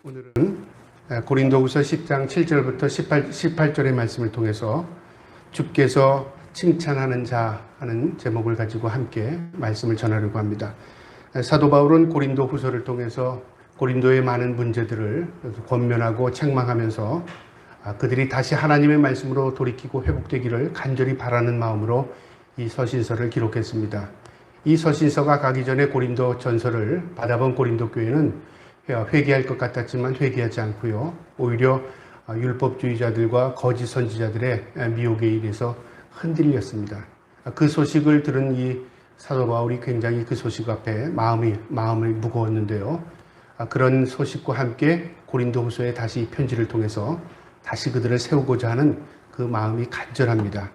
오늘은 고린도후서 10장 7절부터 18절의 말씀을 통해서 주께서 칭찬하는 자 하는 제목을 가지고 함께 말씀을 전하려고 합니다. 사도 바울은 고린도 후서를 통해서 고린도의 많은 문제들을 권면하고 책망하면서 그들이 다시 하나님의 말씀으로 돌이키고 회복되기를 간절히 바라는 마음으로 이 서신서를 기록했습니다. 이 서신서가 가기 전에 고린도 전서를 받아본 고린도 교회는 회개할 것 같았지만 회개하지 않고요. 오히려 율법주의자들과 거짓 선지자들의 미혹에 의해서 흔들렸습니다. 그 소식을 들은 이 사도 바울이 굉장히 그 소식 앞에 마음이 무거웠는데요. 그런 소식과 함께 고린도후서에 다시 이 편지를 통해서 다시 그들을 세우고자 하는 그 마음이 간절합니다.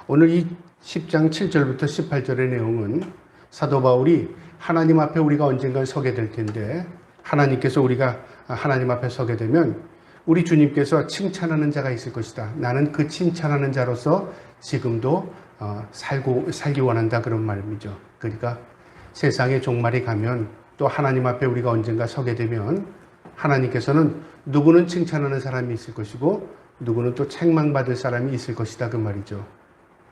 오늘 이 10장 7절부터 18절의 내용은 사도 바울이 하나님 앞에 우리가 언젠가 서게 될 텐데 하나님께서 우리가 하나님 앞에 서게 되면 우리 주님께서 칭찬하는 자가 있을 것이다. 나는 그 칭찬하는 자로서 지금도 살기 원한다. 그런 말이죠. 그러니까 세상의 종말이 가면 또 하나님 앞에 우리가 언젠가 서게 되면 하나님께서는 누구는 칭찬하는 사람이 있을 것이고 누구는 또 책망받을 사람이 있을 것이다. 그 말이죠.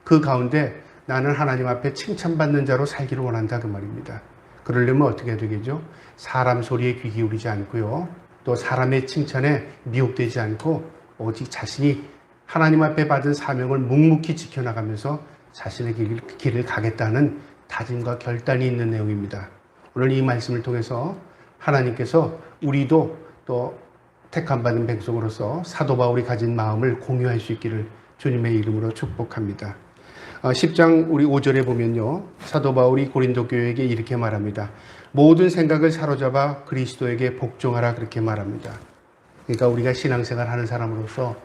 그 가운데 나는 하나님 앞에 칭찬받는 자로 살기를 원한다. 그 말입니다. 그러려면 어떻게 해야 되겠죠? 사람 소리에 귀 기울이지 않고요. 또 사람의 칭찬에 미혹되지 않고 오직 자신이 하나님 앞에 받은 사명을 묵묵히 지켜나가면서 자신의 길을 가겠다는 다짐과 결단이 있는 내용입니다. 오늘 이 말씀을 통해서 하나님께서 우리도 또 택함받은 백성으로서 사도 바울이 가진 마음을 공유할 수 있기를 주님의 이름으로 축복합니다. 10장 우리 5절에 보면요. 사도 바울이 고린도 교회에게 이렇게 말합니다. 모든 생각을 사로잡아 그리스도에게 복종하라 그렇게 말합니다. 그러니까 우리가 신앙생활 하는 사람으로서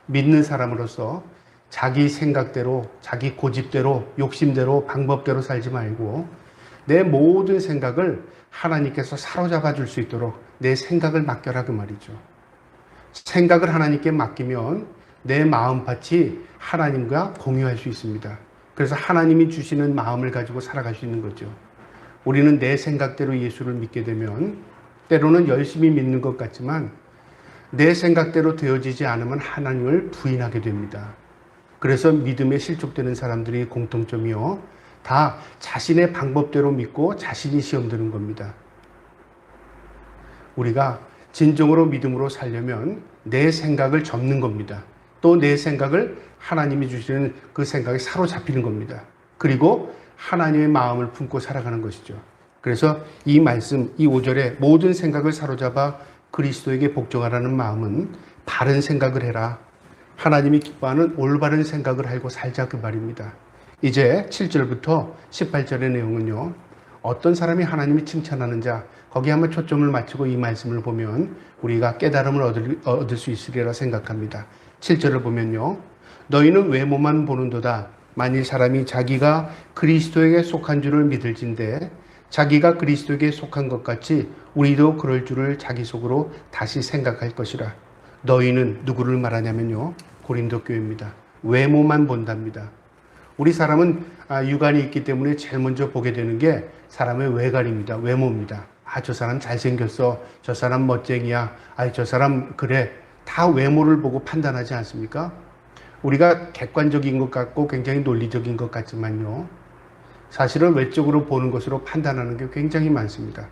믿는 사람으로서 자기 생각대로 자기 고집대로 욕심대로 방법대로 살지 말고 내 모든 생각을 하나님께서 사로잡아 줄 수 있도록 내 생각을 맡겨라 그 말이죠. 생각을 하나님께 맡기면 내 마음밭이 하나님과 공유할 수 있습니다. 그래서 하나님이 주시는 마음을 가지고 살아갈 수 있는 거죠. 우리는 내 생각대로 예수를 믿게 되면 때로는 열심히 믿는 것 같지만 내 생각대로 되어지지 않으면 하나님을 부인하게 됩니다. 그래서 믿음에 실족되는 사람들이 공통점이요. 다 자신의 방법대로 믿고 자신이 시험 드는 겁니다. 우리가 진정으로 믿음으로 살려면 내 생각을 접는 겁니다. 또 내 생각을 하나님이 주시는 그 생각에 사로잡히는 겁니다. 그리고 하나님의 마음을 품고 살아가는 것이죠. 그래서 이 말씀, 이 5절에 모든 생각을 사로잡아 그리스도에게 복종하라는 마음은 바른 생각을 해라. 하나님이 기뻐하는 올바른 생각을 하고 살자 그 말입니다. 이제 7절부터 18절의 내용은요. 어떤 사람이 하나님이 칭찬하는 자, 거기에 한번 초점을 맞추고 이 말씀을 보면 우리가 깨달음을 얻을 수 있으리라 생각합니다. 7절을 보면요. 너희는 외모만 보는도다. 만일 사람이 자기가 그리스도에게 속한 줄을 믿을진데 자기가 그리스도에게 속한 것 같이 우리도 그럴 줄을 자기 속으로 다시 생각할 것이라. 너희는 누구를 말하냐면요. 고린도 교회입니다. 외모만 본답니다. 우리 사람은 육안이 있기 때문에 제일 먼저 보게 되는 게 사람의 외관입니다. 외모입니다. 저 사람 잘생겼어. 저 사람 멋쟁이야. 저 사람 그래. 다 외모를 보고 판단하지 않습니까? 우리가 객관적인 것 같고 굉장히 논리적인 것 같지만요. 사실은 외적으로 보는 것으로 판단하는 게 굉장히 많습니다.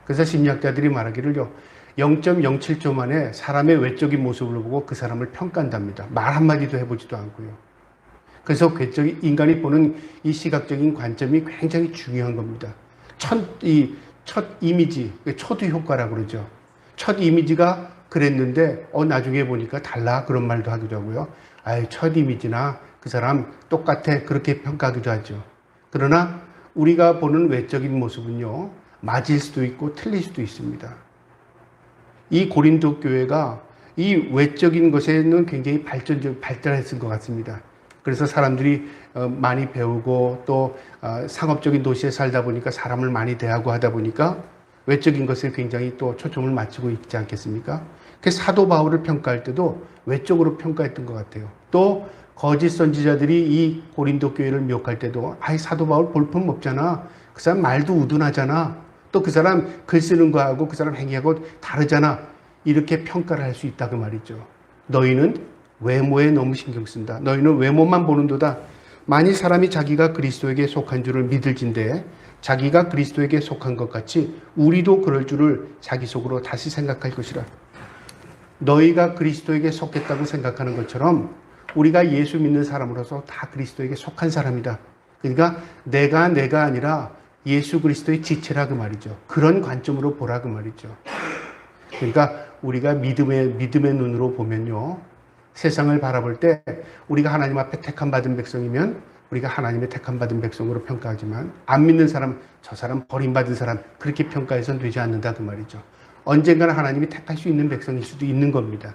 그래서 심리학자들이 말하기를요. 0.07초 만에 사람의 외적인 모습을 보고 그 사람을 평가한답니다. 말 한마디도 해보지도 않고요. 그래서 인간이 보는 이 시각적인 관점이 굉장히 중요한 겁니다. 첫 이미지, 초두 효과라고 그러죠. 첫 이미지가 그랬는데 나중에 보니까 달라 그런 말도 하기도 하고요. 첫 이미지나 그 사람 똑같아 그렇게 평가하기도 하죠. 그러나 우리가 보는 외적인 모습은요. 맞을 수도 있고 틀릴 수도 있습니다. 이 고린도 교회가 이 외적인 것에는 굉장히 발달했을 것 같습니다. 그래서 사람들이 많이 배우고 또 상업적인 도시에 살다 보니까 사람을 많이 대하고 하다 보니까 외적인 것에 굉장히 또 초점을 맞추고 있지 않겠습니까? 그래서 사도 바울을 평가할 때도 외적으로 평가했던 것 같아요. 또 거짓 선지자들이 이 고린도 교회를 미혹할 때도 사도 바울 볼품 없잖아. 그 사람 말도 우둔하잖아. 또 그 사람 글 쓰는 거하고 그 사람 행위하고 다르잖아. 이렇게 평가를 할 수 있다 그 말이죠. 너희는 외모에 너무 신경 쓴다. 너희는 외모만 보는도다. 만일 사람이 자기가 그리스도에게 속한 줄을 믿을진대 자기가 그리스도에게 속한 것 같이 우리도 그럴 줄을 자기 속으로 다시 생각할 것이라. 너희가 그리스도에게 속했다고 생각하는 것처럼 우리가 예수 믿는 사람으로서 다 그리스도에게 속한 사람이다. 그러니까 내가 아니라 예수 그리스도의 지체라 그 말이죠. 그런 관점으로 보라 그 말이죠. 그러니까 우리가 믿음의 눈으로 보면요. 세상을 바라볼 때 우리가 하나님 앞에 택함 받은 백성이면 우리가 하나님의 택함 받은 백성으로 평가하지만 안 믿는 사람, 저 사람 버림받은 사람 그렇게 평가해서는 되지 않는다 그 말이죠. 언젠가는 하나님이 택할 수 있는 백성일 수도 있는 겁니다.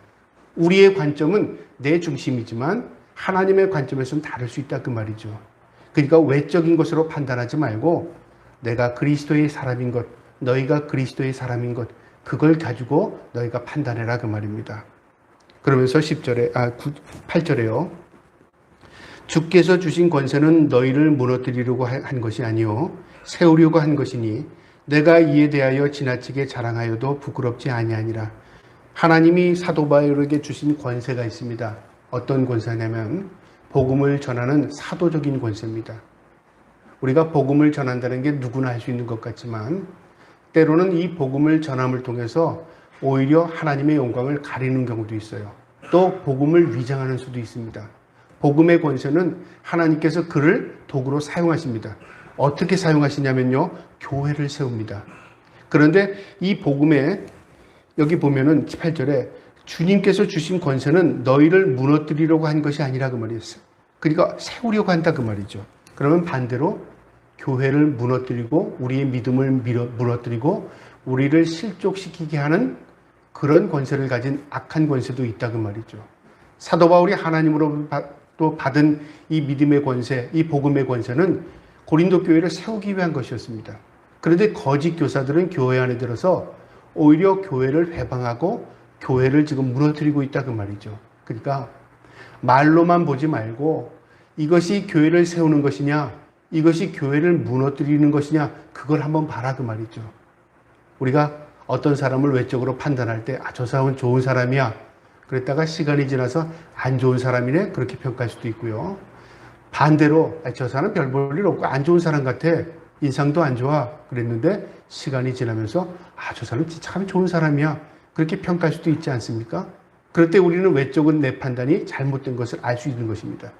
우리의 관점은 내 중심이지만 하나님의 관점에서는 다를 수 있다 그 말이죠. 그러니까 외적인 것으로 판단하지 말고 내가 그리스도의 사람인 것, 너희가 그리스도의 사람인 것 그걸 가지고 너희가 판단해라 그 말입니다. 그러면서 8절에요. 주께서 주신 권세는 너희를 무너뜨리려고 한 것이 아니요 세우려고 한 것이니 내가 이에 대하여 지나치게 자랑하여도 부끄럽지 아니하니라. 하나님이 사도 바울에게 주신 권세가 있습니다. 어떤 권세냐면 복음을 전하는 사도적인 권세입니다. 우리가 복음을 전한다는 게 누구나 할 수 있는 것 같지만 때로는 이 복음을 전함을 통해서 오히려 하나님의 영광을 가리는 경우도 있어요. 또 복음을 위장하는 수도 있습니다. 복음의 권세는 하나님께서 그를 도구로 사용하십니다. 어떻게 사용하시냐면요. 교회를 세웁니다. 그런데 이 복음에 여기 보면은 18절에 주님께서 주신 권세는 너희를 무너뜨리려고 한 것이 아니라 그 말이었어요. 그러니까 세우려고 한다 그 말이죠. 그러면 반대로 교회를 무너뜨리고 우리의 믿음을 무너뜨리고 우리를 실족시키게 하는 그런 권세를 가진 악한 권세도 있다 그 말이죠. 사도 바울이 하나님으로 또 받은 이 믿음의 권세, 이 복음의 권세는 고린도 교회를 세우기 위한 것이었습니다. 그런데 거짓 교사들은 교회 안에 들어서 오히려 교회를 회방하고 교회를 지금 무너뜨리고 있다 그 말이죠. 그러니까 말로만 보지 말고 이것이 교회를 세우는 것이냐, 이것이 교회를 무너뜨리는 것이냐, 그걸 한번 봐라 그 말이죠. 우리가 어떤 사람을 외적으로 판단할 때 저 사람은 좋은 사람이야. 그랬다가 시간이 지나서 안 좋은 사람이네 그렇게 평가할 수도 있고요. 반대로 저 사람은 별 볼 일 없고 안 좋은 사람 같아. 인상도 안 좋아. 그랬는데 시간이 지나면서 저 사람은 진짜 참 좋은 사람이야. 그렇게 평가할 수도 있지 않습니까? 그럴 때 우리는 외적인 내 판단이 잘못된 것을 알 수 있는 것입니다.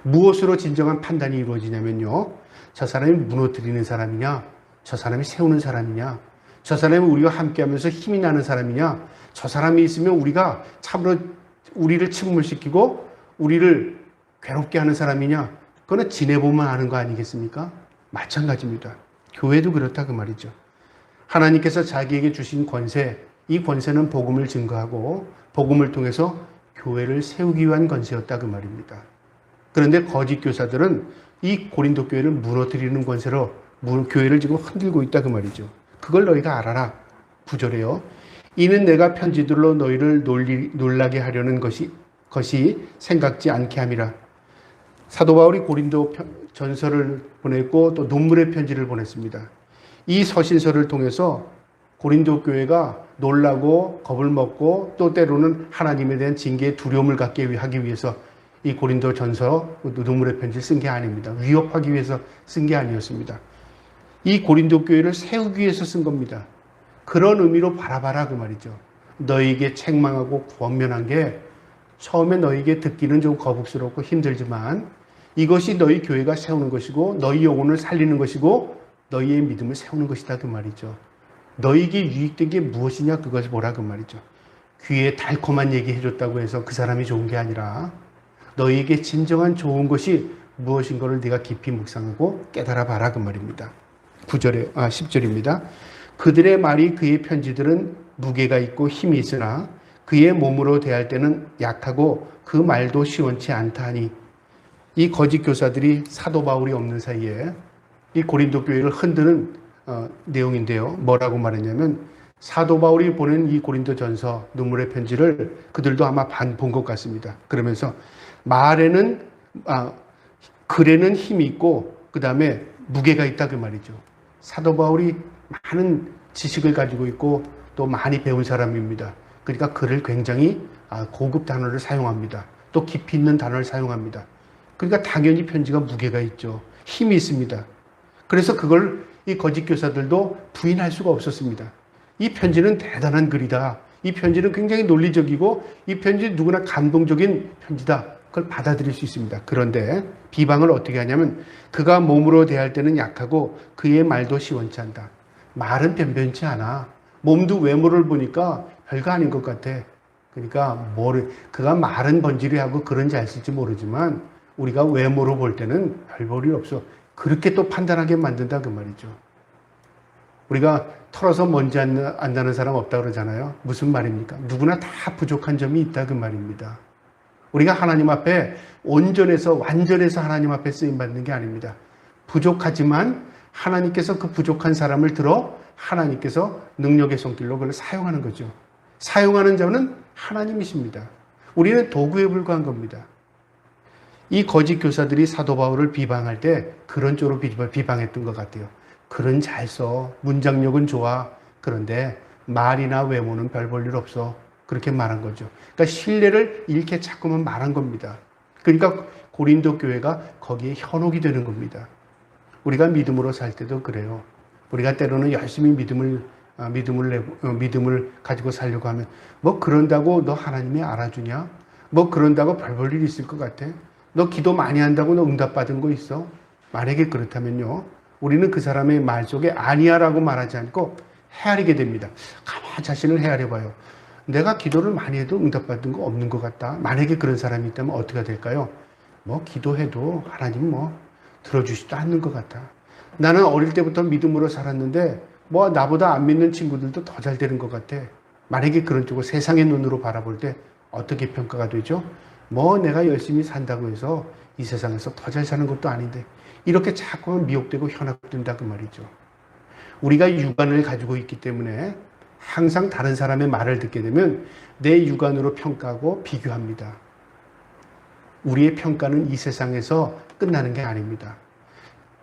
무엇으로 진정한 판단이 이루어지냐면요. 저 사람이 무너뜨리는 사람이냐, 저 사람이 세우는 사람이냐, 저 사람이 우리와 함께하면서 힘이 나는 사람이냐, 저 사람이 있으면 우리가 참으로 우리를 침몰시키고 우리를 괴롭게 하는 사람이냐, 그거는 지내보면 아는 거 아니겠습니까? 마찬가지입니다. 교회도 그렇다 그 말이죠. 하나님께서 자기에게 주신 권세, 이 권세는 복음을 증거하고 복음을 통해서 교회를 세우기 위한 권세였다 그 말입니다. 그런데 거짓 교사들은 이 고린도 교회를 무너뜨리는 권세로 교회를 지금 흔들고 있다 그 말이죠. 그걸 너희가 알아라. 9절에요. 이는 내가 편지들로 너희를 놀라게 하려는 것이 생각지 않게 함이라. 사도 바울이 고린도 전서를 보냈고 또 눈물의 편지를 보냈습니다. 이 서신서를 통해서 고린도 교회가 놀라고 겁을 먹고 또 때로는 하나님에 대한 징계의 두려움을 갖게 하기 위해서 이 고린도 전서 눈물의 편지를 쓴 게 아닙니다. 위협하기 위해서 쓴 게 아니었습니다. 이 고린도 교회를 세우기 위해서 쓴 겁니다. 그런 의미로 바라봐라 그 말이죠. 너희에게 책망하고 권면한 게 처음에 너희에게 듣기는 좀 거북스럽고 힘들지만 이것이 너희 교회가 세우는 것이고 너희 영혼을 살리는 것이고 너희의 믿음을 세우는 것이다 그 말이죠. 너희에게 유익된 게 무엇이냐 그것을 보라 그 말이죠. 귀에 달콤한 얘기 해줬다고 해서 그 사람이 좋은 게 아니라 너희에게 진정한 좋은 것이 무엇인 것을 네가 깊이 묵상하고 깨달아 봐라 그 말입니다. 10절입니다. 그들의 말이 그의 편지들은 무게가 있고 힘이 있으나 그의 몸으로 대할 때는 약하고 그 말도 시원치 않다 하니 이 거짓 교사들이 사도 바울이 없는 사이에 이 고린도 교회를 흔드는 내용인데요. 뭐라고 말했냐면 사도 바울이 보낸 이 고린도 전서 눈물의 편지를 그들도 아마 본 것 같습니다. 그러면서 글에는 힘이 있고 그 다음에 무게가 있다 그 말이죠. 사도 바울이 많은 지식을 가지고 있고 또 많이 배운 사람입니다. 그러니까 글을 굉장히 고급 단어를 사용합니다. 또 깊이 있는 단어를 사용합니다. 그러니까 당연히 편지가 무게가 있죠. 힘이 있습니다. 그래서 그걸 이 거짓 교사들도 부인할 수가 없었습니다. 이 편지는 대단한 글이다. 이 편지는 굉장히 논리적이고 이 편지 누구나 감동적인 편지다. 그걸 받아들일 수 있습니다. 그런데 비방을 어떻게 하냐면 그가 몸으로 대할 때는 약하고 그의 말도 시원치 않다. 말은 변변치 않아. 몸도 외모를 보니까 별거 아닌 것 같아. 그러니까 그가 말은 번지르하고 글은 잘 쓸지 모르지만 우리가 외모로 볼 때는 별 볼 일 없어. 그렇게 또 판단하게 만든다 그 말이죠. 우리가 털어서 먼지 안 나는 사람 없다 그러잖아요. 무슨 말입니까? 누구나 다 부족한 점이 있다 그 말입니다. 우리가 하나님 앞에 완전해서 하나님 앞에 쓰임받는 게 아닙니다. 부족하지만 하나님께서 그 부족한 사람을 들어 하나님께서 능력의 손길로 그걸 사용하는 거죠. 사용하는 자는 하나님이십니다. 우리는 도구에 불과한 겁니다. 이 거짓 교사들이 사도 바울을 비방할 때 그런 쪽으로 비방했던 것 같아요. 글은 잘 써. 문장력은 좋아. 그런데 말이나 외모는 별 볼 일 없어. 그렇게 말한 거죠. 그러니까 신뢰를 잃게 자꾸만 말한 겁니다. 그러니까 고린도 교회가 거기에 현혹이 되는 겁니다. 우리가 믿음으로 살 때도 그래요. 우리가 때로는 열심히 믿음을 가지고 살려고 하면 뭐 그런다고 너 하나님이 알아주냐? 뭐 그런다고 별 볼 일 있을 것 같아? 너 기도 많이 한다고 너 응답받은 거 있어? 만약에 그렇다면요. 우리는 그 사람의 말 속에 아니야라고 말하지 않고 헤아리게 됩니다. 가만 자신을 헤아려 봐요. 내가 기도를 많이 해도 응답받은 거 없는 것 같다. 만약에 그런 사람이 있다면 어떻게 될까요? 뭐 기도해도 하나님 들어주지도 않는 것 같아. 나는 어릴 때부터 믿음으로 살았는데 나보다 안 믿는 친구들도 더 잘 되는 것 같아. 만약에 그런 쪽을 세상의 눈으로 바라볼 때 어떻게 평가가 되죠? 내가 열심히 산다고 해서 이 세상에서 더 잘 사는 것도 아닌데 이렇게 자꾸만 미혹되고 현혹된다 그 말이죠. 우리가 육안을 가지고 있기 때문에 항상 다른 사람의 말을 듣게 되면 내 육안으로 평가하고 비교합니다. 우리의 평가는 이 세상에서 끝나는 게 아닙니다.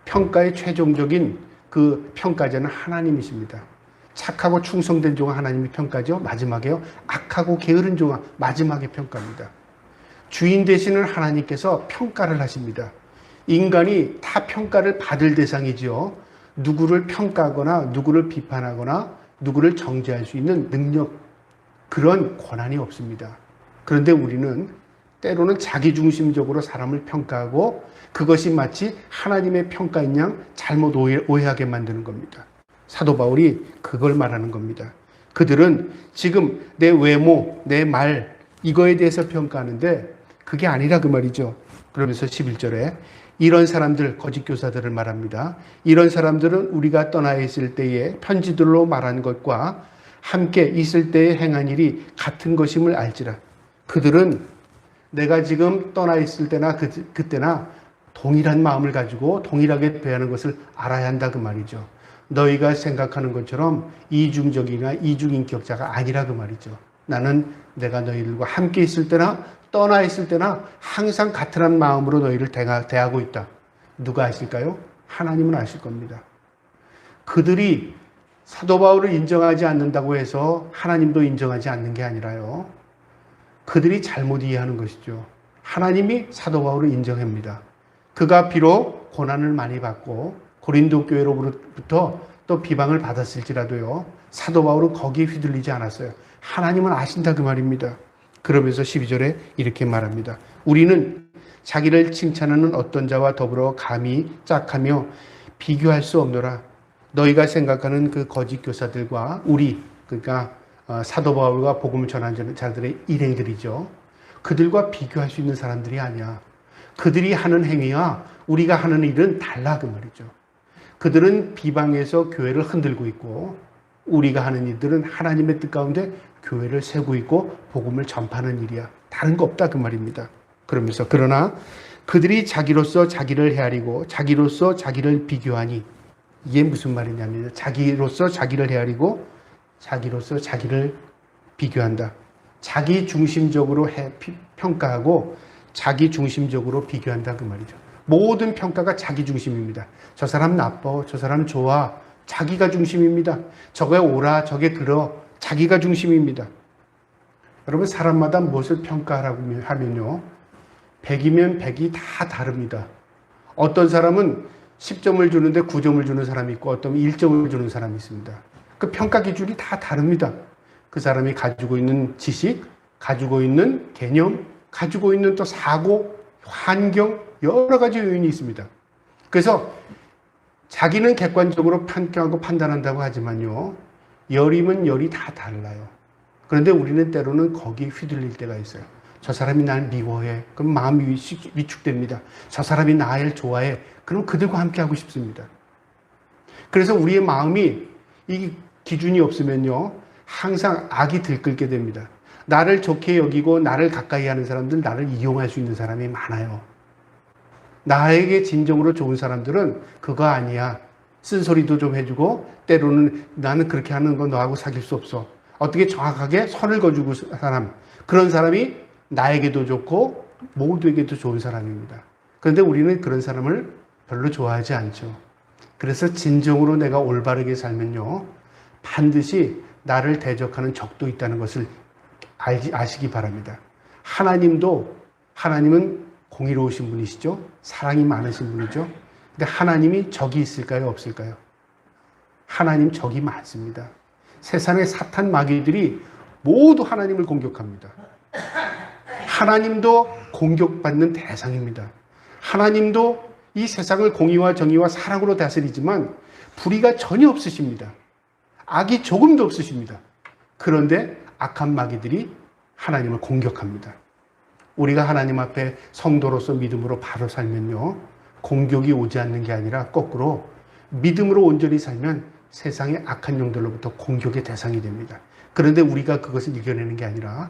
평가의 최종적인 그 평가자는 하나님이십니다. 착하고 충성된 종은 하나님이 평가죠. 마지막에요. 악하고 게으른 종은 마지막에 평가합니다. 주인 되시는 하나님께서 평가를 하십니다. 인간이 다 평가를 받을 대상이죠. 누구를 평가하거나 누구를 비판하거나 누구를 정죄할 수 있는 능력, 그런 권한이 없습니다. 그런데 우리는 때로는 자기중심적으로 사람을 평가하고 그것이 마치 하나님의 평가인 양 잘못 오해하게 만드는 겁니다. 사도 바울이 그걸 말하는 겁니다. 그들은 지금 내 외모, 내 말 이거에 대해서 평가하는데 그게 아니라 그 말이죠. 그러면서 11절에 이런 사람들, 거짓 교사들을 말합니다. 이런 사람들은 우리가 떠나 있을 때에 편지들로 말한 것과 함께 있을 때에 행한 일이 같은 것임을 알지라. 그들은 내가 지금 떠나 있을 때나 그때나 동일한 마음을 가지고 동일하게 대하는 것을 알아야 한다 그 말이죠. 너희가 생각하는 것처럼 이중적이나 이중인격자가 아니라 그 말이죠. 나는 내가 너희들과 함께 있을 때나 떠나 있을 때나 항상 같은 마음으로 너희를 대하고 있다. 누가 아실까요? 하나님은 아실 겁니다. 그들이 사도 바울을 인정하지 않는다고 해서 하나님도 인정하지 않는 게 아니라요. 그들이 잘못 이해하는 것이죠. 하나님이 사도 바울을 인정합니다. 그가 비록 고난을 많이 받고 고린도 교회로부터 또 비방을 받았을지라도요. 사도 바울은 거기에 휘둘리지 않았어요. 하나님은 아신다 그 말입니다. 그러면서 12절에 이렇게 말합니다. 우리는 자기를 칭찬하는 어떤 자와 더불어 감히 짝하며 비교할 수 없노라. 너희가 생각하는 그 거짓 교사들과 우리, 그러니까 사도 바울과 복음을 전하는 자들의 일행들이죠. 그들과 비교할 수 있는 사람들이 아니야. 그들이 하는 행위와 우리가 하는 일은 달라 그 말이죠. 그들은 비방해서 교회를 흔들고 있고 우리가 하는 일들은 하나님의 뜻 가운데 교회를 세우고 있고 복음을 전파하는 일이야. 다른 거 없다 그 말입니다. 그러면서 그러나 그들이 자기로서 자기를 헤아리고 자기로서 자기를 비교하니, 이게 무슨 말이냐면 자기로서 자기를 헤아리고 자기로서 자기를 비교한다. 자기 중심적으로 평가하고 자기 중심적으로 비교한다 그 말이죠. 모든 평가가 자기 중심입니다. 저 사람 나빠, 저 사람 좋아, 자기가 중심입니다. 저게 옳아, 저게 그러, 자기가 중심입니다. 여러분 사람마다 무엇을 평가하라고 하면요. 100이면 100이 다 다릅니다. 어떤 사람은 10점을 주는데 9점을 주는 사람이 있고 어떤 1점을 주는 사람이 있습니다. 그 평가 기준이 다 다릅니다. 그 사람이 가지고 있는 지식, 가지고 있는 개념, 가지고 있는 또 사고, 환경, 여러 가지 요인이 있습니다. 그래서 자기는 객관적으로 평가하고 판단한다고 하지만요. 열이면 열이 다 달라요. 그런데 우리는 때로는 거기에 휘둘릴 때가 있어요. 저 사람이 날 미워해. 그럼 마음이 위축됩니다. 저 사람이 나를 좋아해. 그럼 그들과 함께 하고 싶습니다. 그래서 우리의 마음이 이 기준이 없으면요. 항상 악이 들끓게 됩니다. 나를 좋게 여기고 나를 가까이 하는 사람들, 나를 이용할 수 있는 사람이 많아요. 나에게 진정으로 좋은 사람들은 그거 아니야. 쓴소리도 좀 해주고 때로는 나는 그렇게 하는 건 너하고 사귈 수 없어. 어떻게 정확하게 선을 그어주고 사람. 그런 사람이 나에게도 좋고 모두에게도 좋은 사람입니다. 그런데 우리는 그런 사람을 별로 좋아하지 않죠. 그래서 진정으로 내가 올바르게 살면요. 반드시 나를 대적하는 적도 있다는 것을 아시기 바랍니다. 하나님은 공의로우신 분이시죠. 사랑이 많으신 분이죠. 근데 하나님이 적이 있을까요? 없을까요? 하나님 적이 많습니다. 세상의 사탄 마귀들이 모두 하나님을 공격합니다. 하나님도 공격받는 대상입니다. 하나님도 이 세상을 공의와 정의와 사랑으로 다스리지만 불의가 전혀 없으십니다. 악이 조금도 없으십니다. 그런데 악한 마귀들이 하나님을 공격합니다. 우리가 하나님 앞에 성도로서 믿음으로 바로 살면요. 공격이 오지 않는 게 아니라 거꾸로 믿음으로 온전히 살면 세상의 악한 영들로부터 공격의 대상이 됩니다. 그런데 우리가 그것을 이겨내는 게 아니라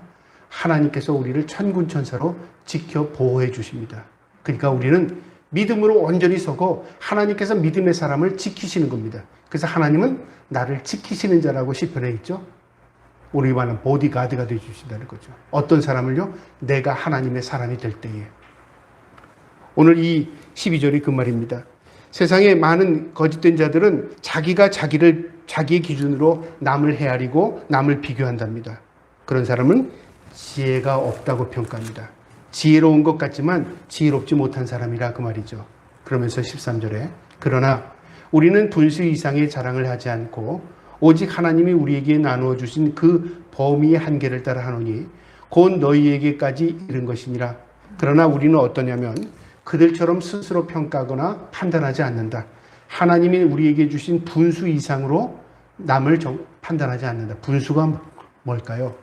하나님께서 우리를 천군천사로 지켜 보호해 주십니다. 그러니까 우리는 믿음으로 온전히 서고 하나님께서 믿음의 사람을 지키시는 겁니다. 그래서 하나님은 나를 지키시는 자라고 시편에 있죠. 우리와는 보디가드가 되어주신다는 거죠. 어떤 사람을요? 내가 하나님의 사람이 될 때에. 오늘 이 12절이 그 말입니다. 세상에 많은 거짓된 자들은 자기가 자기의 기준으로 남을 헤아리고 남을 비교한답니다. 그런 사람은 지혜가 없다고 평가합니다. 지혜로운 것 같지만 지혜롭지 못한 사람이라 그 말이죠. 그러면서 13절에 그러나 우리는 분수 이상의 자랑을 하지 않고 오직 하나님이 우리에게 나누어 주신 그 범위의 한계를 따라 하노니 곧 너희에게까지 이른 것이니라. 그러나 우리는 어떠냐면 그들처럼 스스로 평가하거나 판단하지 않는다. 하나님이 우리에게 주신 분수 이상으로 남을 판단하지 않는다. 분수가 뭘까요?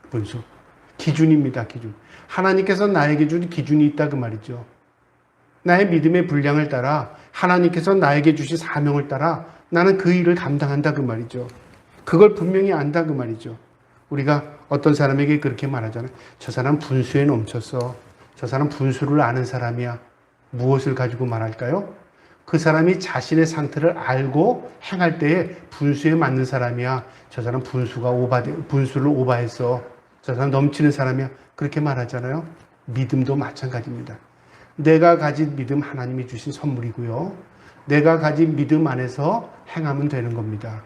분수. 기준입니다. 기준. 하나님께서 나에게 준 기준이 있다 그 말이죠. 나의 믿음의 분량을 따라 하나님께서 나에게 주신 사명을 따라 나는 그 일을 감당한다 그 말이죠. 그걸 분명히 안다 그 말이죠. 우리가 어떤 사람에게 그렇게 말하잖아요. 저 사람 분수에 넘쳤어. 저 사람 분수를 아는 사람이야. 무엇을 가지고 말할까요? 그 사람이 자신의 상태를 알고 행할 때에 분수에 맞는 사람이야. 저 사람 분수를 오버했어. 저 사람 넘치는 사람이야. 그렇게 말하잖아요. 믿음도 마찬가지입니다. 내가 가진 믿음 하나님이 주신 선물이고요. 내가 가진 믿음 안에서 행하면 되는 겁니다.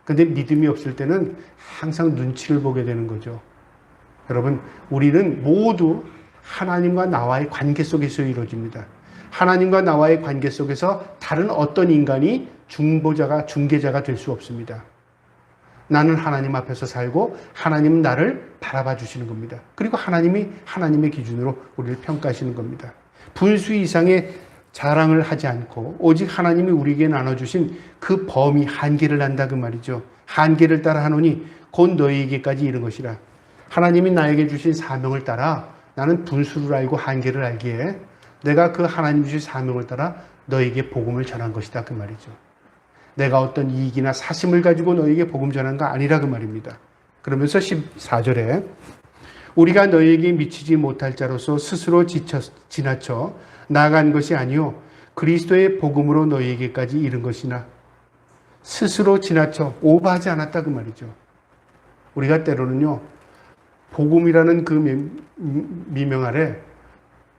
근데 믿음이 없을 때는 항상 눈치를 보게 되는 거죠. 여러분, 우리는 모두 하나님과 나와의 관계 속에서 이루어집니다. 하나님과 나와의 관계 속에서 다른 어떤 인간이 중개자가 될 수 없습니다. 나는 하나님 앞에서 살고 하나님은 나를 바라봐 주시는 겁니다. 그리고 하나님이 하나님의 기준으로 우리를 평가하시는 겁니다. 분수 이상의 자랑을 하지 않고 오직 하나님이 우리에게 나눠주신 그 범위 한계를 안다 그 말이죠. 한계를 따라 하노니 곧 너희에게까지 이른 것이라. 하나님이 나에게 주신 사명을 따라 나는 분수를 알고 한계를 알기에 내가 그 하나님 주신 사명을 따라 너에게 복음을 전한 것이다 그 말이죠. 내가 어떤 이익이나 사심을 가지고 너에게 복음 전한 거 아니라 그 말입니다. 그러면서 14절에 우리가 너에게 미치지 못할 자로서 스스로 지나쳐 나아간 것이 아니요 그리스도의 복음으로 너희에게까지 이른 것이나. 스스로 지나쳐 오버하지 않았다 그 말이죠. 우리가 때로는요 복음이라는 그 미명 아래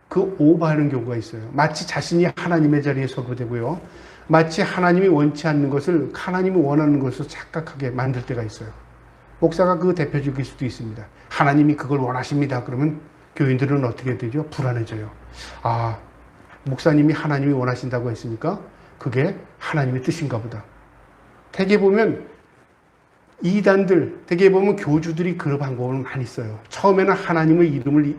그 오버하는 경우가 있어요. 마치 자신이 하나님의 자리에 서게 되고요. 마치 하나님이 원치 않는 것을 하나님이 원하는 것으로 착각하게 만들 때가 있어요. 목사가 그 대표적일 수도 있습니다. 하나님이 그걸 원하십니다. 그러면 교인들은 어떻게 되죠? 불안해져요. 아, 목사님이 하나님이 원하신다고 했으니까 그게 하나님의 뜻인가 보다. 대개 보면 이단들, 대개 보면 교주들이 그런 방법을 많이 써요. 처음에는 하나님의 이름을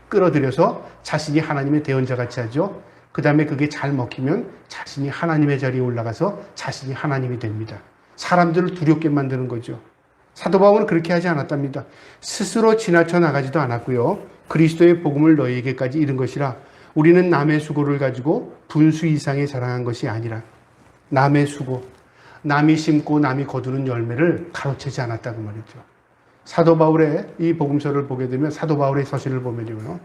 끌어들여서 자신이 하나님의 대언자 같이 하죠. 그 다음에 그게 잘 먹히면 자신이 하나님의 자리에 올라가서 자신이 하나님이 됩니다. 사람들을 두렵게 만드는 거죠. 사도 바울은 그렇게 하지 않았답니다. 스스로 지나쳐 나가지도 않았고요. 그리스도의 복음을 너희에게까지 이른 것이라. 우리는 남의 수고를 가지고 분수 이상에 자랑한 것이 아니라 남의 수고, 남이 심고 남이 거두는 열매를 가로채지 않았다고 말이죠. 사도 바울의 이 복음서를 보게 되면 사도 바울의 서신을 보면요,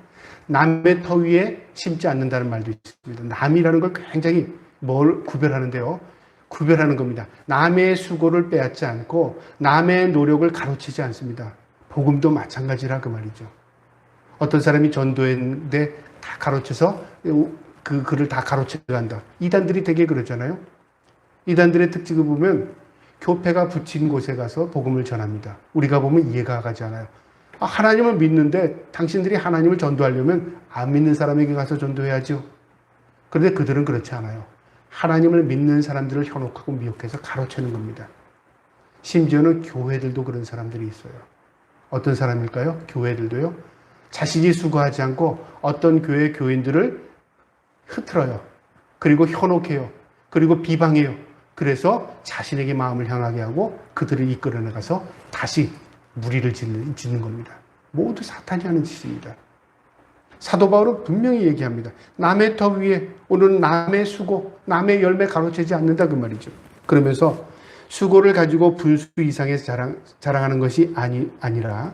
남의 터 위에 심지 않는다는 말도 있습니다. 남이라는 걸 굉장히 뭘 구별하는데요. 구별하는 겁니다. 남의 수고를 빼앗지 않고 남의 노력을 가로채지 않습니다. 복음도 마찬가지라 그 말이죠. 어떤 사람이 전도했는데 다 가로채서 그 글을 다 가로채간다. 이단들이 되게 그러잖아요. 이단들의 특징을 보면 교패가 붙인 곳에 가서 복음을 전합니다. 우리가 보면 이해가 가지 않아요. 하나님을 믿는데 당신들이 하나님을 전도하려면 안 믿는 사람에게 가서 전도해야죠. 그런데 그들은 그렇지 않아요. 하나님을 믿는 사람들을 현혹하고 미혹해서 가로채는 겁니다. 심지어는 교회들도 그런 사람들이 있어요. 어떤 사람일까요? 교회들도요. 자신이 수고하지 않고 어떤 교회 교인들을 흐트러요. 그리고 현혹해요. 그리고 비방해요. 그래서 자신에게 마음을 향하게 하고 그들을 이끌어 나가서 다시 무리를 짓는 겁니다. 모두 사탄이 하는 짓입니다. 사도 바울은 분명히 얘기합니다. 남의 터 위에 오늘 남의 수고, 남의 열매 가로채지 않는다 그 말이죠. 그러면서 수고를 가지고 분수 이상에 자랑하는 것이 아니라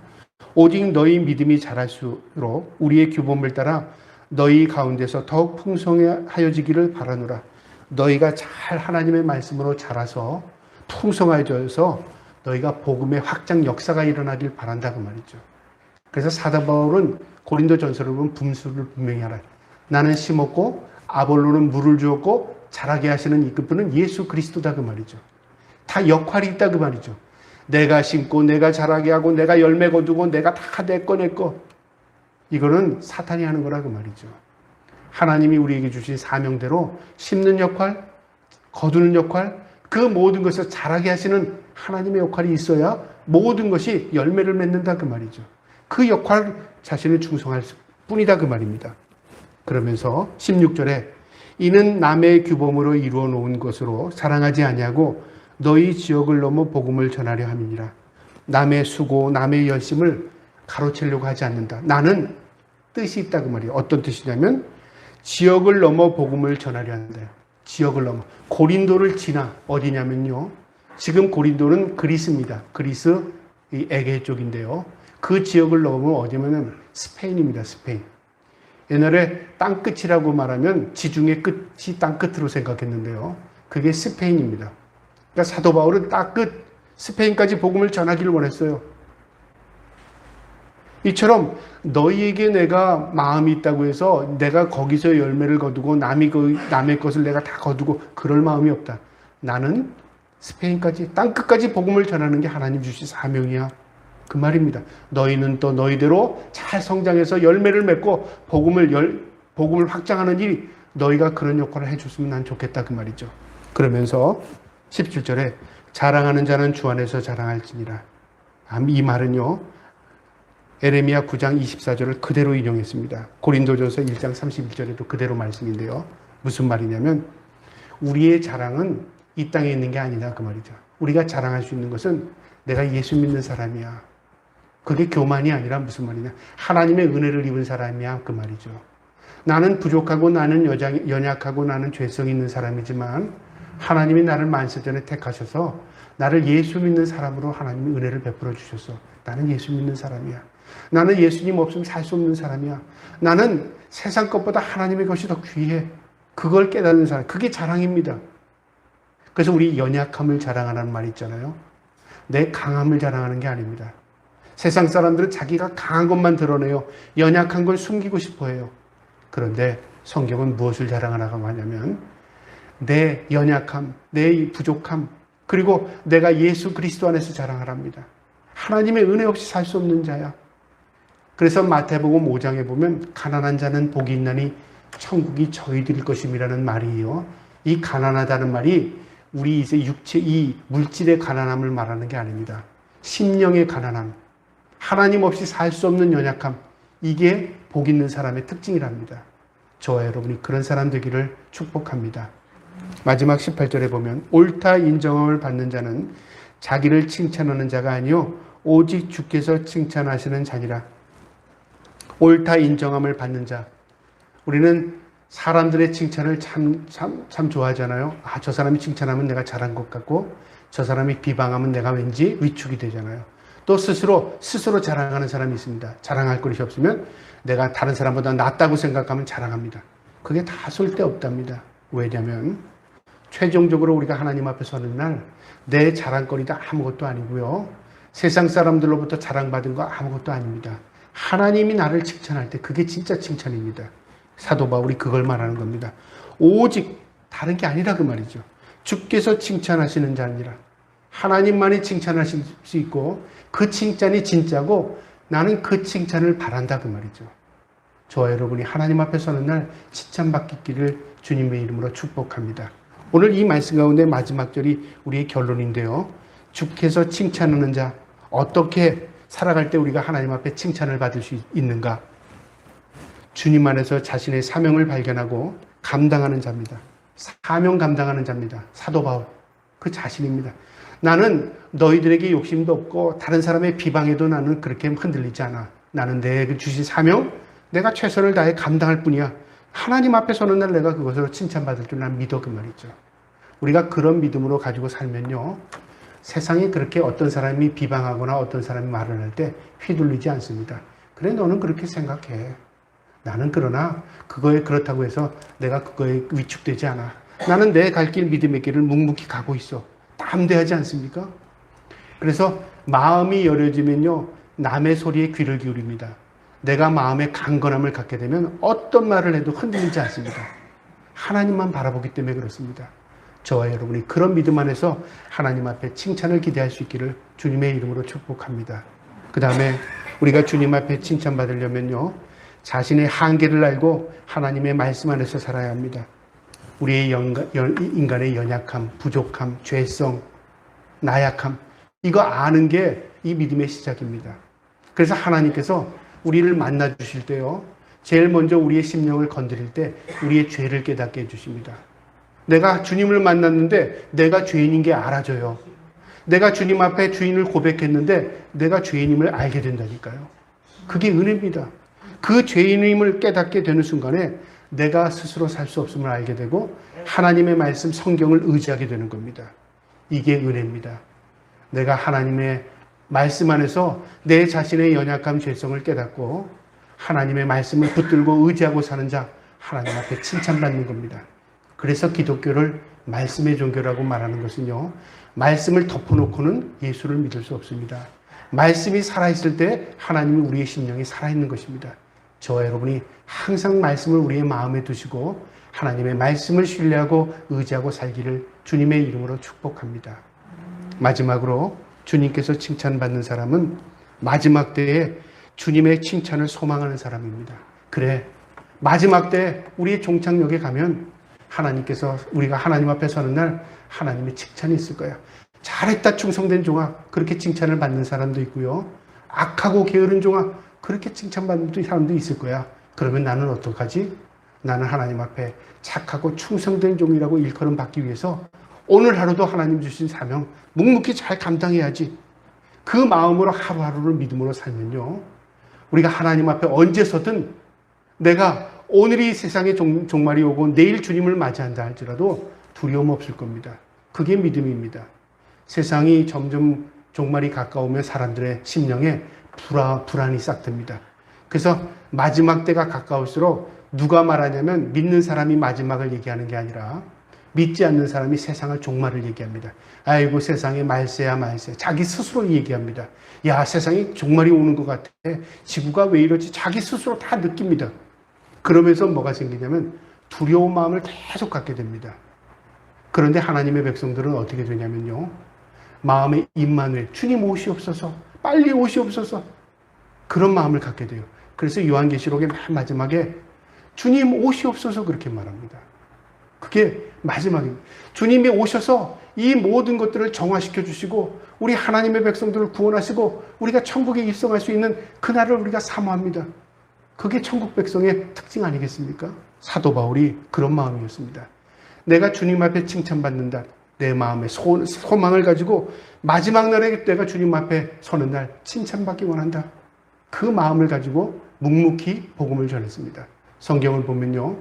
오직 너희 믿음이 자랄수록 우리의 규범을 따라 너희 가운데서 더욱 풍성하여지기를 바라노라. 너희가 잘 하나님의 말씀으로 자라서 풍성해져서 너희가 복음의 확장 역사가 일어나길 바란다 그 말이죠. 그래서 사도 바울은 고린도전서를 보면 분수를 분명히 알아요. 나는 심었고 아볼로는 물을 주었고 자라게 하시는 이 그분은 예수 그리스도다 그 말이죠. 다 역할이 있다 그 말이죠. 내가 심고 내가 자라게 하고 내가 열매 거두고 내가 다 내 거. 이거는 사탄이 하는 거라 그 말이죠. 하나님이 우리에게 주신 사명대로 심는 역할, 거두는 역할, 그 모든 것을 자라게 하시는 하나님의 역할이 있어야 모든 것이 열매를 맺는다 그 말이죠. 그 역할 자신을 충성할 뿐이다 그 말입니다. 그러면서 16절에 이는 남의 규범으로 이루어 놓은 것으로 사랑하지 아니하고 너희 지역을 넘어 복음을 전하려 함이니라. 남의 수고, 남의 열심을 가로채려고 하지 않는다. 나는 뜻이 있다 그 말이에요. 어떤 뜻이냐면 지역을 넘어 복음을 전하려 한다. 지역을 넘어. 고린도를 지나 어디냐면요. 지금 고린도는 그리스입니다. 그리스 이 에게 쪽인데요. 그 지역을 넘어 어디냐면 스페인입니다. 스페인. 옛날에 땅끝이라고 말하면 지중해 끝이 땅끝으로 생각했는데요. 그게 스페인입니다. 그러니까 사도 바울은 땅끝 스페인까지 복음을 전하기를 원했어요. 이처럼 너희에게 내가 마음이 있다고 해서 내가 거기서 열매를 거두고 남의 것을 내가 다 거두고 그럴 마음이 없다. 나는 스페인까지 땅끝까지 복음을 전하는 게 하나님 주신 사명이야. 그 말입니다. 너희는 또 너희대로 잘 성장해서 열매를 맺고 복음을 확장하는 일이 너희가 그런 역할을 해줬으면 난 좋겠다 그 말이죠. 그러면서 17절에 자랑하는 자는 주 안에서 자랑할지니라. 이 말은요. 에레미야 9장 24절을 그대로 인용했습니다. 고린도전서 1장 31절에도 그대로 말씀인데요. 무슨 말이냐면 우리의 자랑은 이 땅에 있는 게 아니다 그 말이죠. 우리가 자랑할 수 있는 것은 내가 예수 믿는 사람이야. 그게 교만이 아니라 무슨 말이냐. 하나님의 은혜를 입은 사람이야 그 말이죠. 나는 부족하고 나는 연약하고 나는 죄성이 있는 사람이지만 하나님이 나를 만세전에 택하셔서 나를 예수 믿는 사람으로 하나님이 은혜를 베풀어 주셔서 나는 예수 믿는 사람이야. 나는 예수님 없으면 살 수 없는 사람이야. 나는 세상 것보다 하나님의 것이 더 귀해. 그걸 깨닫는 사람. 그게 자랑입니다. 그래서 우리 연약함을 자랑하라는 말이 있잖아요. 내 강함을 자랑하는 게 아닙니다. 세상 사람들은 자기가 강한 것만 드러내요. 연약한 걸 숨기고 싶어 해요. 그런데 성경은 무엇을 자랑하라고 하냐면 내 연약함, 내 부족함, 그리고 내가 예수 그리스도 안에서 자랑하랍니다. 하나님의 은혜 없이 살 수 없는 자야. 그래서 마태복음 5장에 보면 가난한 자는 복이 있나니 천국이 저희들일 것임이라는 말이에요. 이 가난하다는 말이 우리 이제 육체, 이 물질의 가난함을 말하는 게 아닙니다. 심령의 가난함, 하나님 없이 살 수 없는 연약함, 이게 복 있는 사람의 특징이랍니다. 저와 여러분이 그런 사람 되기를 축복합니다. 마지막 18절에 보면 옳다 인정함을 받는 자는 자기를 칭찬하는 자가 아니요 오직 주께서 칭찬하시는 자니라. 옳다 인정함을 받는 자. 우리는 사람들의 칭찬을 참 좋아하잖아요. 아, 저 사람이 칭찬하면 내가 잘한 것 같고 저 사람이 비방하면 내가 왠지 위축이 되잖아요. 또 스스로 자랑하는 사람이 있습니다. 자랑할 것이 없으면 내가 다른 사람보다 낫다고 생각하면 자랑합니다. 그게 다 쓸데없답니다. 왜냐하면 최종적으로 우리가 하나님 앞에 서는 날 내 자랑거리가 아무것도 아니고요. 세상 사람들로부터 자랑받은 거 아무것도 아닙니다. 하나님이 나를 칭찬할 때 그게 진짜 칭찬입니다. 사도 바울이 그걸 말하는 겁니다. 오직 다른 게 아니라 그 말이죠. 주께서 칭찬하시는 자 아니라 하나님만이 칭찬하실 수 있고 그 칭찬이 진짜고 나는 그 칭찬을 바란다 그 말이죠. 저와 여러분이 하나님 앞에 서는 날 칭찬받기를 주님의 이름으로 축복합니다. 오늘 이 말씀 가운데 마지막 절이 우리의 결론인데요. 주께서 칭찬하는 자, 어떻게 살아갈 때 우리가 하나님 앞에 칭찬을 받을 수 있는가? 주님 안에서 자신의 사명을 발견하고 감당하는 자입니다. 사명 감당하는 자입니다. 사도 바울, 그 자신입니다. 나는 너희들에게 욕심도 없고 다른 사람의 비방에도 나는 그렇게 흔들리지 않아. 나는 내 주신 사명, 내가 최선을 다해 감당할 뿐이야. 하나님 앞에 서는 날 내가 그것으로 칭찬받을 줄 난 믿어 그 말이죠. 우리가 그런 믿음으로 가지고 살면요. 세상에 그렇게 어떤 사람이 비방하거나 어떤 사람이 말을 할 때 휘둘리지 않습니다. 그래 너는 그렇게 생각해. 나는 그러나 그거에 그렇다고 해서 내가 그거에 위축되지 않아. 나는 내 갈 길 믿음의 길을 묵묵히 가고 있어. 담대하지 않습니까? 그래서 마음이 열려지면요. 남의 소리에 귀를 기울입니다. 내가 마음의 강건함을 갖게 되면 어떤 말을 해도 흔들리지 않습니다. 하나님만 바라보기 때문에 그렇습니다. 저와 여러분이 그런 믿음 안에서 하나님 앞에 칭찬을 기대할 수 있기를 주님의 이름으로 축복합니다. 그 다음에 우리가 주님 앞에 칭찬받으려면요. 자신의 한계를 알고 하나님의 말씀 안에서 살아야 합니다. 우리의 인간의 연약함, 부족함, 죄성, 나약함 이거 아는 게 이 믿음의 시작입니다. 그래서 하나님께서 우리를 만나 주실 때요. 제일 먼저 우리의 심령을 건드릴 때 우리의 죄를 깨닫게 해주십니다. 내가 주님을 만났는데 내가 죄인인 게 알아져요. 내가 주님 앞에 주인을 고백했는데 내가 죄인임을 알게 된다니까요. 그게 은혜입니다. 그 죄인임을 깨닫게 되는 순간에 내가 스스로 살 수 없음을 알게 되고 하나님의 말씀 성경을 의지하게 되는 겁니다. 이게 은혜입니다. 내가 하나님의 말씀 안에서 내 자신의 연약함 죄성을 깨닫고 하나님의 말씀을 붙들고 의지하고 사는 자 하나님 앞에 칭찬받는 겁니다. 그래서 기독교를 말씀의 종교라고 말하는 것은요. 말씀을 덮어놓고는 예수를 믿을 수 없습니다. 말씀이 살아있을 때 하나님이 우리의 심령이 살아있는 것입니다. 저와 여러분이 항상 말씀을 우리의 마음에 두시고 하나님의 말씀을 신뢰하고 의지하고 살기를 주님의 이름으로 축복합니다. 마지막으로 주님께서 칭찬받는 사람은 마지막 때에 주님의 칭찬을 소망하는 사람입니다. 그래, 마지막 때 우리의 종착역에 가면 하나님께서 우리가 하나님 앞에 서는 날 하나님의 칭찬이 있을 거야. 잘했다 충성된 종아 그렇게 칭찬을 받는 사람도 있고요. 악하고 게으른 종아 그렇게 칭찬받는 사람도 있을 거야. 그러면 나는 어떡하지? 나는 하나님 앞에 착하고 충성된 종이라고 일컬음 받기 위해서 오늘 하루도 하나님 주신 사명 묵묵히 잘 감당해야지. 그 마음으로 하루하루를 믿음으로 살면요. 우리가 하나님 앞에 언제 서든 내가 오늘이 세상의 종말이 오고 내일 주님을 맞이한다 할지라도 두려움 없을 겁니다. 그게 믿음입니다. 세상이 점점 종말이 가까우면 사람들의 심령에 불안이 싹 듭니다. 그래서 마지막 때가 가까울수록 누가 말하냐면 믿는 사람이 마지막을 얘기하는 게 아니라 믿지 않는 사람이 세상을 종말을 얘기합니다. 아이고 세상에 말세야 말세. 자기 스스로 얘기합니다. 야 세상에 종말이 오는 것 같아. 지구가 왜 이러지? 자기 스스로 다 느낍니다. 그러면서 뭐가 생기냐면 두려운 마음을 계속 갖게 됩니다. 그런데 하나님의 백성들은 어떻게 되냐면요. 마음에 임마누엘 주님 오시옵소서 빨리 오시옵소서. 그런 마음을 갖게 돼요. 그래서 요한계시록의 맨 마지막에 주님 오시옵소서 그렇게 말합니다. 그게 마지막입니다. 주님이 오셔서 이 모든 것들을 정화시켜 주시고 우리 하나님의 백성들을 구원하시고 우리가 천국에 입성할 수 있는 그날을 우리가 사모합니다. 그게 천국 백성의 특징 아니겠습니까? 사도 바울이 그런 마음이었습니다. 내가 주님 앞에 칭찬받는다. 내 마음의 소망을 가지고 마지막 날에 내가 주님 앞에 서는 날 칭찬받기 원한다. 그 마음을 가지고 묵묵히 복음을 전했습니다. 성경을 보면요,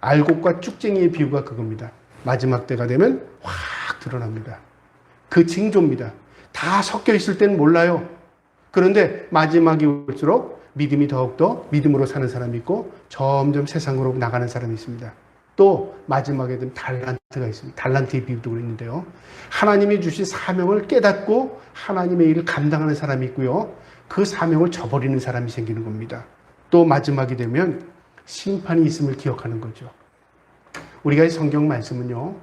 알곡과 쭉쟁이의 비유가 그겁니다. 마지막 때가 되면 확 드러납니다. 그 징조입니다. 다 섞여 있을 때는 몰라요. 그런데 마지막이 올수록 믿음이 더욱더 믿음으로 사는 사람이 있고 점점 세상으로 나가는 사람이 있습니다. 또 마지막에 되면 달란트가 있습니다. 달란트의 비유도 있는데요. 하나님이 주신 사명을 깨닫고 하나님의 일을 감당하는 사람이 있고요. 그 사명을 저버리는 사람이 생기는 겁니다. 또 마지막이 되면 심판이 있음을 기억하는 거죠. 우리가 이 성경 말씀은요,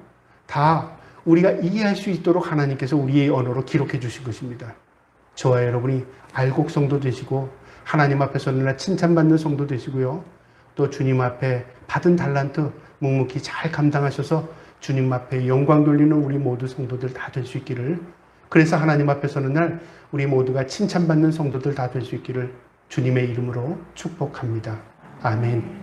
다 우리가 이해할 수 있도록 하나님께서 우리의 언어로 기록해 주신 것입니다. 저와 여러분이 알곡 성도 되시고 하나님 앞에서 늘 칭찬받는 성도 되시고요. 또 주님 앞에 받은 달란트 묵묵히 잘 감당하셔서 주님 앞에 영광 돌리는 우리 모두 성도들 다 될 수 있기를, 그래서 하나님 앞에 서는 날 우리 모두가 칭찬받는 성도들 다 될 수 있기를 주님의 이름으로 축복합니다. 아멘.